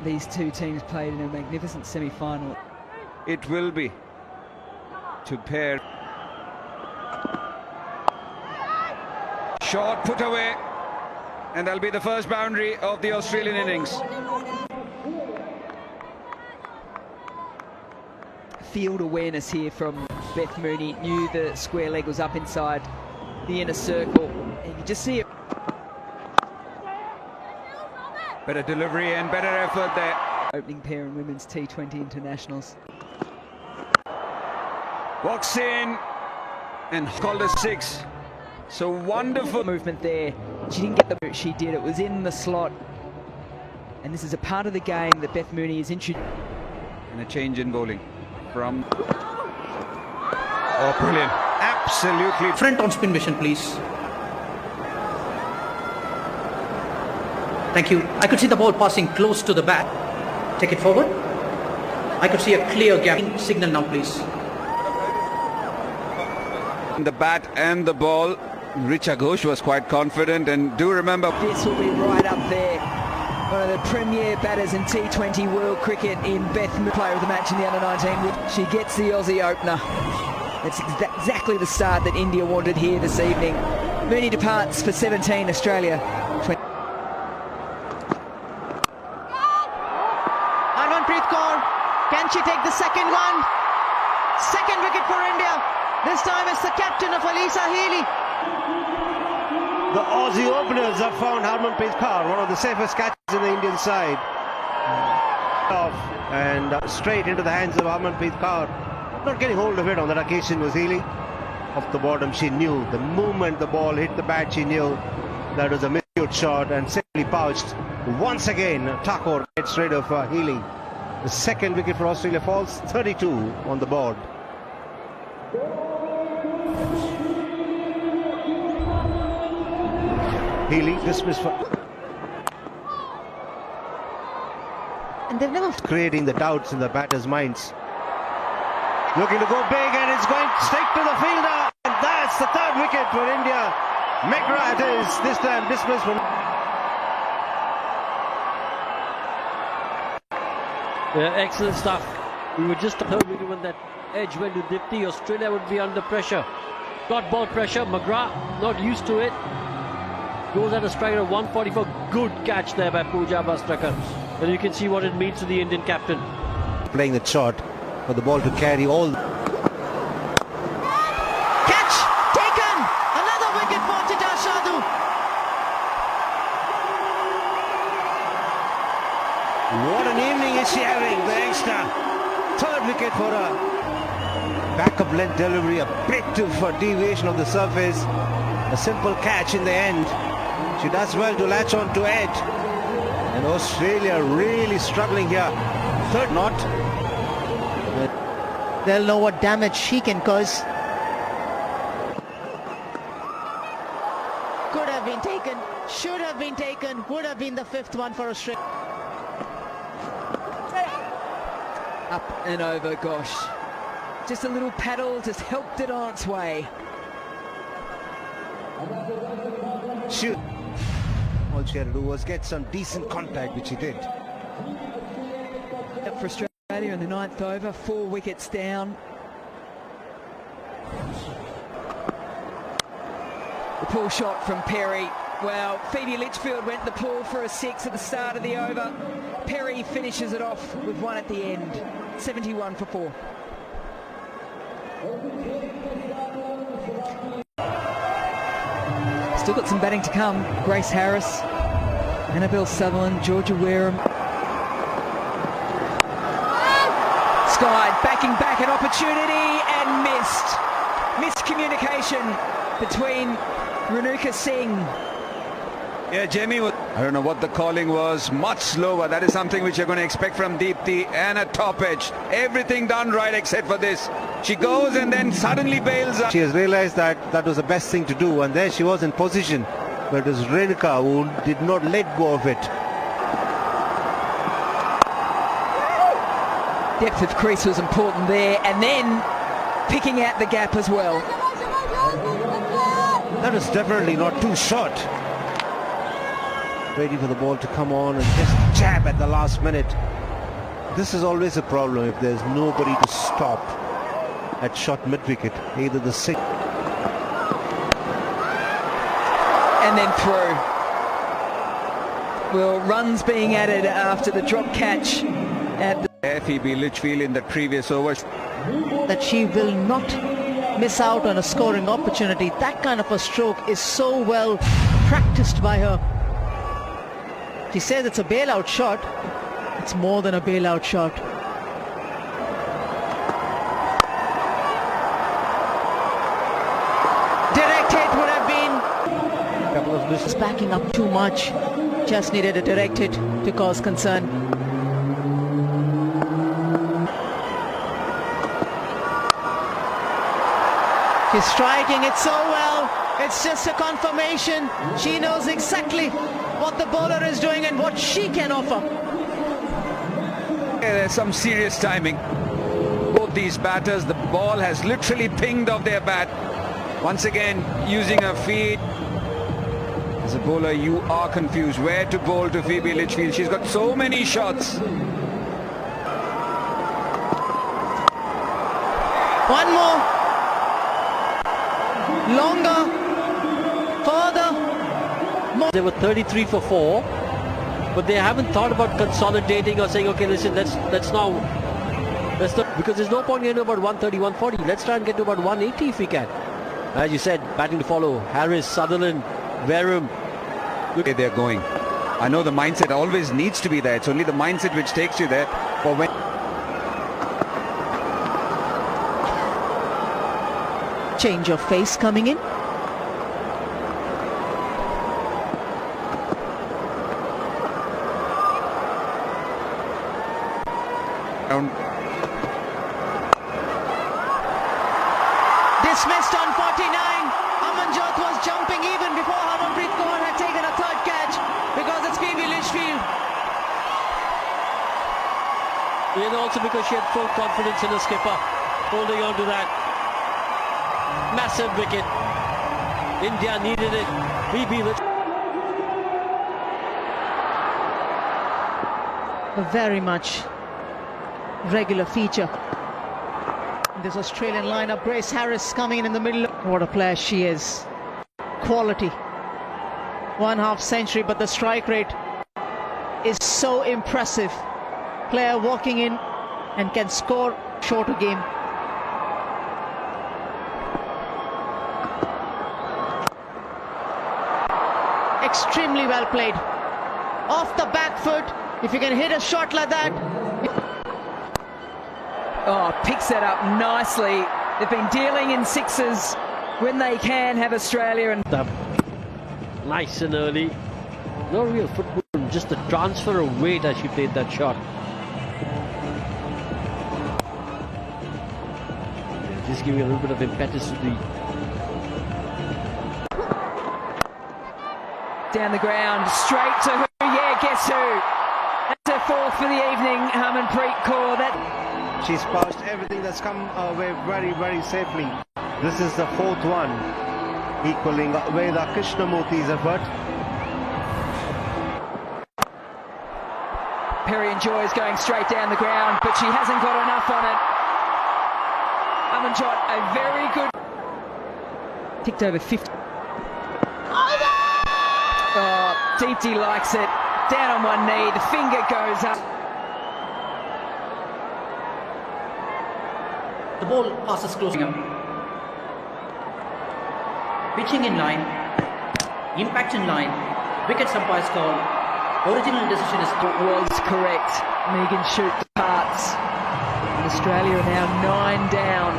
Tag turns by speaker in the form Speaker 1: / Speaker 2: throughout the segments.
Speaker 1: These two teams played in a magnificent semi-final.
Speaker 2: It will be to pair. Shot put away, and that'll be the first boundary of the Australian innings.
Speaker 1: Field awareness here from Beth Mooney. Knew the square leg was up inside the inner circle. And you just see it.
Speaker 2: Better delivery and better effort there.
Speaker 1: Opening pair in women's T20 internationals.
Speaker 2: Walks in and called a 6. So wonderful
Speaker 1: movement there. She didn't get the boot, she did. It was in the slot. And this is a part of the game that Beth Mooney is introduced.
Speaker 2: And a change in bowling from... Oh, brilliant. Absolutely.
Speaker 3: Front on spin mission, please. Thank you. I could see the ball passing close to the bat. Take it forward. I could see a clear gap. Signal now, please.
Speaker 2: The bat and the ball. Richa Ghosh was quite confident, and do remember...
Speaker 1: This will be right up there. One of the premier batters in T20 world cricket in Beth Mooney, player of the match in the under-19. She gets the Aussie opener. That's exactly the start that India wanted here this evening. Mooney departs for 17, Australia 20.
Speaker 4: Harmanpreet Kaur, can she take the second one? Second wicket for India. This time it's the captain of Alyssa Healy.
Speaker 5: The Aussie openers have found Harmanpreet Kaur, one of the safest catches in the Indian side. Off and straight into the hands of Harmanpreet Kaur. Not getting hold of it on that occasion was Healy. Off the bottom, she knew the moment the ball hit the bat, she knew that was a missed shot and simply pouched. Once again, Thakur gets straight of Healy. The second wicket for Australia falls, 32 on the board. Healy dismissed for...
Speaker 4: And they've never...
Speaker 5: creating the doubts in the batters' minds. Looking to go big, and it's going straight to the fielder. And that's the third wicket for India. McGrath is this time dismissed from...
Speaker 6: Yeah, excellent stuff. We were just hoping when that edge went to Dipti, Australia would be under pressure. Got ball pressure. McGrath not used to it. Goes at a strike at 144. Good catch there by Pooja Bhastrkar. And you can see what it means to the Indian captain.
Speaker 5: Playing the shot for the ball to carry all.
Speaker 4: Catch taken! Another wicket for Tita Shadu.
Speaker 5: What an evening is she having, the youngster. Third wicket for her. Backup length delivery, a bit of deviation of the surface. A simple catch in the end. She does well to latch on to it. And Australia really struggling here. Third not.
Speaker 4: They'll know what damage she can cause. Could have been taken, should have been taken, would have been the fifth one for Australia.
Speaker 1: Up and over, gosh. Just a little paddle, just helped it on its way.
Speaker 5: Shoot. All she had to do was get some decent contact, which she did.
Speaker 1: Up for Australia in the 9th over, 4 wickets down. The pull shot from Perry. Well, Phoebe Litchfield went the pull for a 6 at the start of the over. Perry finishes it off with 1 at the end. 71 for 4. Still got some batting to come. Grace Harris, Annabelle Sutherland, Georgia Wareham. Sky backing back an opportunity and missed. Miscommunication between Renuka Singh.
Speaker 2: Yeah, Jamie, I don't know what the calling was. Much slower. That is something which you're going to expect from Deepti. And a top edge. Everything done right except for this. She goes and then suddenly bails up.
Speaker 5: She has realized that that was the best thing to do, and there she was in position. But it was Renuka who did not let go of it.
Speaker 1: Depth of crease was important there, and then picking out the gap as well.
Speaker 5: That was definitely not too short. waiting for the ball to come on and just jab at the last minute. This is always a problem if there's nobody to stop at shot mid-wicket, either the six.
Speaker 1: And then through. Well, runs being added after the drop catch at the
Speaker 2: Phoebe Litchfield in the previous over.
Speaker 4: That she will not miss out on a scoring opportunity. That kind of a stroke is so well practiced by her. She says it's a bailout shot. It's more than a bailout shot. Direct hit would have been.
Speaker 5: Couple of misses.
Speaker 4: Backing up too much. Just needed a direct hit to cause concern. She's striking it so well. It's just a confirmation. She knows exactly what the bowler is doing and what she can offer.
Speaker 2: Yeah, there's some serious timing. Both these batters, the ball has literally pinged off their bat. Once again, using her feet. As a bowler, you are confused where to bowl to Phoebe Litchfield. She's got so many shots.
Speaker 4: One more. Longer. Further. More.
Speaker 6: They were 33 for 4, but they haven't thought about consolidating or saying, okay, listen, let's not, because there's no point getting about 130, 140. Let's try and get to about 180 if we can. As you said, batting to follow. Harris, Sutherland, Wareham.
Speaker 2: Look at they're going. I know the mindset always needs to be there. It's only the mindset which takes you there. But when
Speaker 4: Change of face coming in. Dismissed on 49. Amanjot was jumping even before Harmanpreet Kaur had taken a third catch because it's Phoebe Litchfield.
Speaker 6: And also because she had full confidence in the skipper, holding on to that. Massive wicket. India needed it. Phoebe Litchfield.
Speaker 4: A very much regular feature. This Australian lineup, Grace Harris coming in the middle. What a player she is. Quality. 1/2 century, but the strike rate is so impressive. Player walking in and can score shorter game. Extremely well played. Off the back foot. If you can hit a shot like that.
Speaker 1: Oh, picks that up nicely. They've been dealing in sixes when they can have Australia. And
Speaker 6: Nice and early. No real football, just the transfer of weight as she played that shot. Just giving a little bit of impetus to the...
Speaker 1: down the ground, straight to who? Yeah, guess who? That's her fourth for the evening, Harmanpreet Kaur.
Speaker 5: She's passed everything that's come her way very, very safely. This is the fourth one, equaling Veda Krishnamurthy's effort.
Speaker 1: Perry enjoys going straight down the ground, but she hasn't got enough on it. Amanjot, a very good... ticked over 50. Oh, Deepti likes it. Down on one knee, the finger goes up.
Speaker 3: The ball passes closing up. Pitching in line. Impact in line. Wicket umpire's call. Original decision is...
Speaker 1: was correct. Megan Shute departs. And Australia are now 9 down.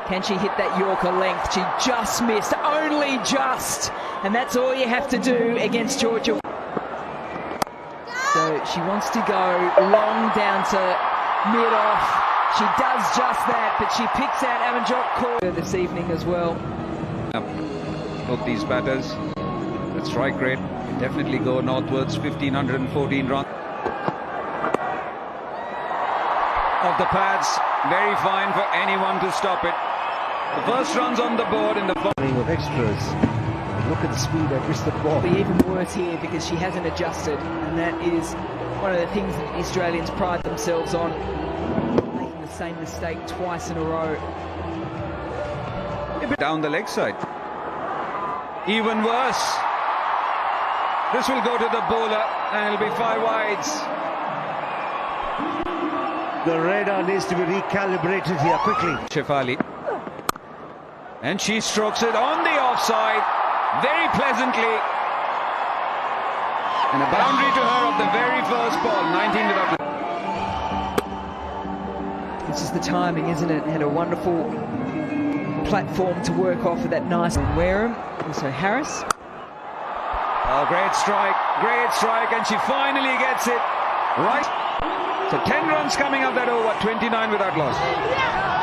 Speaker 1: Can she hit that Yorker length? She just missed, only just. And that's all you have to do against Georgia. So she wants to go long down to mid-off. She does just that, but she picks out Amanjot Kaur this evening as well.
Speaker 2: both these batters, the strike rate definitely go northwards. 1,514 runs. Off the pads, very fine for anyone to stop it. The first runs on the board in the
Speaker 5: of extras. Look at the speed at which the ball.
Speaker 1: Be even worse here because she hasn't adjusted, and that is one of the things that the Australians pride themselves on, making the same mistake twice in a row.
Speaker 2: Down the leg side. Even worse. This will go to the bowler and it'll be 5 wides.
Speaker 5: The radar needs to be recalibrated here quickly.
Speaker 2: Shefali. And she strokes it on the offside very pleasantly. And a boundary to her of the very first ball. 19 without.
Speaker 1: This is the timing, isn't it? Had a wonderful platform to work off of that nice Wareham. Also Harris.
Speaker 2: Oh, great strike, and she finally gets it right. So 10 runs coming up that over, 29 without loss.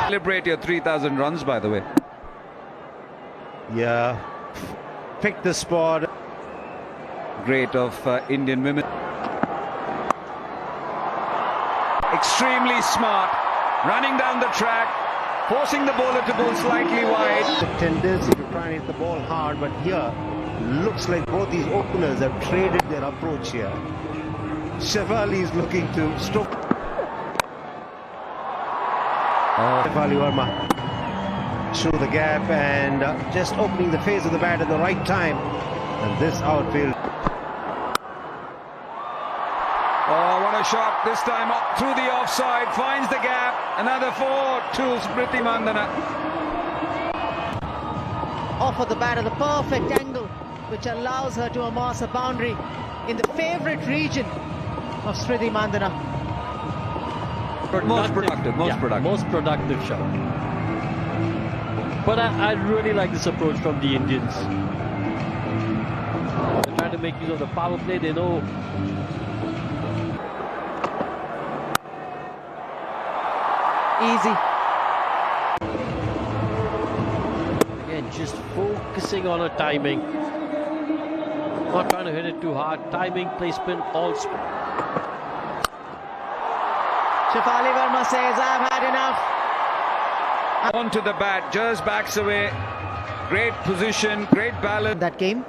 Speaker 2: Celebrate your 3,000 runs, by the way.
Speaker 5: Yeah, pick the spot.
Speaker 2: Great of Indian women. Extremely smart, running down the track, forcing the bowler to bowl slightly wide.
Speaker 5: The tendency to try and hit the ball hard, but here looks like both these openers have traded their approach here. Shefali is looking to stroke. Shefali Verma through the gap and just opening the face of the bat at the right time. And this outfield.
Speaker 2: Oh, what a shot this time up through the offside, finds the gap. Another 4 to Smriti Mandhana.
Speaker 4: Off of the bat at the perfect angle, which allows her to amass a boundary in the favourite region of Smriti Mandhana.
Speaker 2: Most productive.
Speaker 6: Most productive shot. But I really like this approach from the Indians. They're trying to make use of the power play. They know.
Speaker 1: Easy.
Speaker 6: Again, just focusing on her timing. Not trying to hit it too hard. Timing, placement, all.
Speaker 4: Shefali Verma says, I've had enough.
Speaker 2: Onto the bat, just backs away. Great position, great balance.
Speaker 4: That game.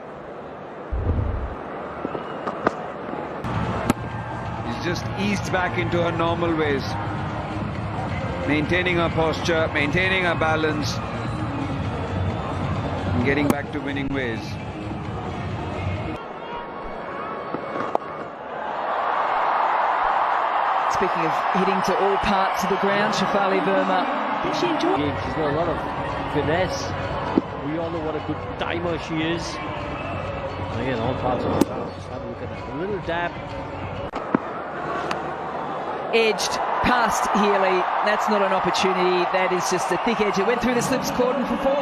Speaker 2: He's just eased back into her normal ways. Maintaining her posture, maintaining her balance. And getting back to winning ways.
Speaker 1: Speaking of hitting to all parts of the ground, Shefali Verma, I think she enjoyed it.
Speaker 6: She's got a lot of finesse. We all know what a good timer she is. And again, all parts of the ground. Just have a look at that. A little dab.
Speaker 1: Edged past Healy. That's not an opportunity. That is just a thick edge. It went through the slips, cordon for 4.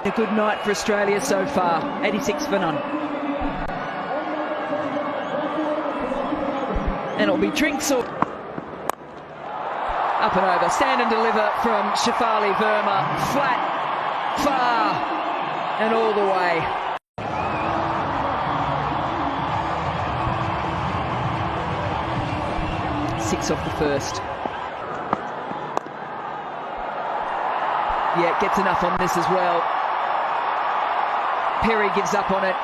Speaker 1: A good night for Australia so far. 86 for none. And it'll be drinks or up and over. Stand and deliver from Shefali Verma. Flat, far, and all the way. Six off the first. Yeah, gets enough on this as well. Perry gives up on it.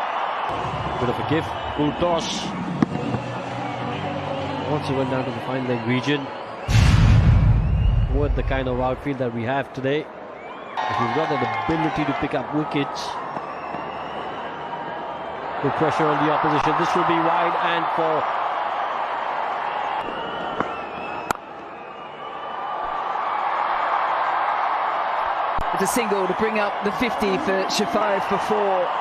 Speaker 6: Bit of a gift. Full toss. Once he went down to the fine leg region. With the kind of outfield that we have today, if you've got that ability to pick up wickets, put pressure on the opposition, this will be wide and for.
Speaker 1: It's a single to bring up the 50 for Shefali for 4.